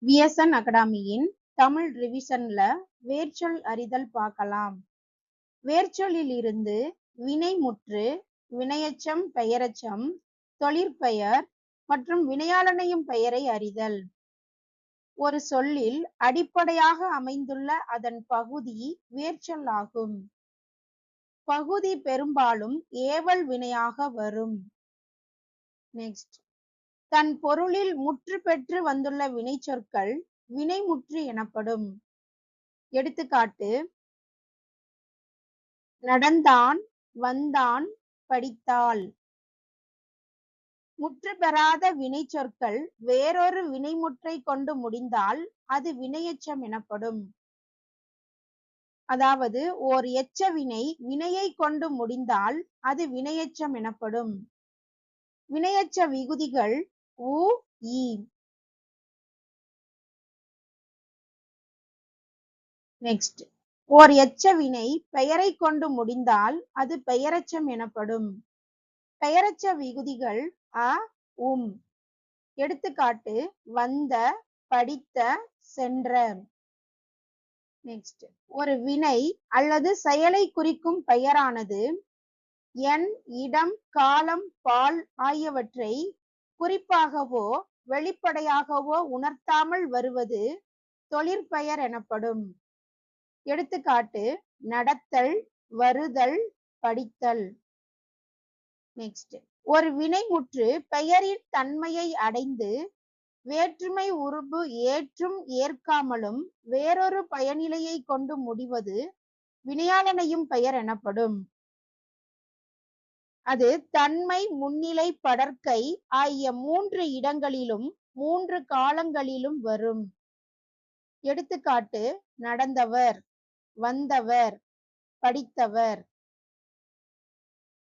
VSN அகாடமியின் Tamil ரிவிஷன்ல வேர்ச்சொல் அறிதல் பார்க்கலாம். வேர்ச்சொல்லில் இருந்து வினைமுற்று, வினையெச்சம், பெயரெச்சம், தொழிற்பெயர் மற்றும் வினையாளனையும் பெயரை அறிதல். ஒரு சொல்லில் அடிப்படையாக அமைந்துள்ள அதன் பகுதி வேர்ச்சொல் ஆகும். பகுதி பெரும்பாலும் ஏவல் வினையாக வரும். நெக்ஸ்ட், தன் பொருளில் முற்று பெற்று வந்துள்ள வினைச்சொற்கள் வினைமுற்று எனப்படும். எடுத்துக்காட்டு: நடந்தான், வந்தான், படித்தாள். முற்று பெறாத வினைச்சொற்கள் வேறொரு வினைமுற்றை கொண்டு முடிந்தால் அது வினையெச்சம் எனப்படும். அதாவது ஓர் எச்ச வினை வினையை கொண்டு முடிந்தால் அது வினையெச்சம் எனப்படும். வினையெச்ச விகுதிகள் உ, ஈ. நெக்ஸ்ட், ஓர் எச்ச வினை பெயரை கொண்டு முடிந்தால் அது பெயரெச்சம் எனப்படும். பெயரெச்ச விகுதிகள் அ, உம். எடுத்துக்காட்டு: வந்த, படித்த, சென்ற. நெக்ஸ்ட், ஒரு வினை அல்லது செயலை குறிக்கும் பெயரானது எண், இடம், காலம், பால் ஆகியவற்றை குறிப்பாகவோ வெளிப்படையாகவோ உணர்த்தாமல் வருவது தொழிற்பெயர் எனப்படும். எடுத்துக்காட்டு: நடத்தல், வருதல், படித்தல். நெக்ஸ்ட், ஒரு வினைமுற்று பெயரின் தன்மையை அடைந்து வேற்றுமை உருபு ஏற்றும் ஏற்காமலும் வேறொரு பயனிலையை கொண்டு முடிவது வினையாளனையும் பெயர் எனப்படும். அது தன்மை, முன்னிலை, படர்க்கை ஆகிய 3 இடங்களிலும் 3 காலங்களிலும் வரும். எடுத்துக்காட்டு: நடந்தவர், வந்தவர், படித்தவர்.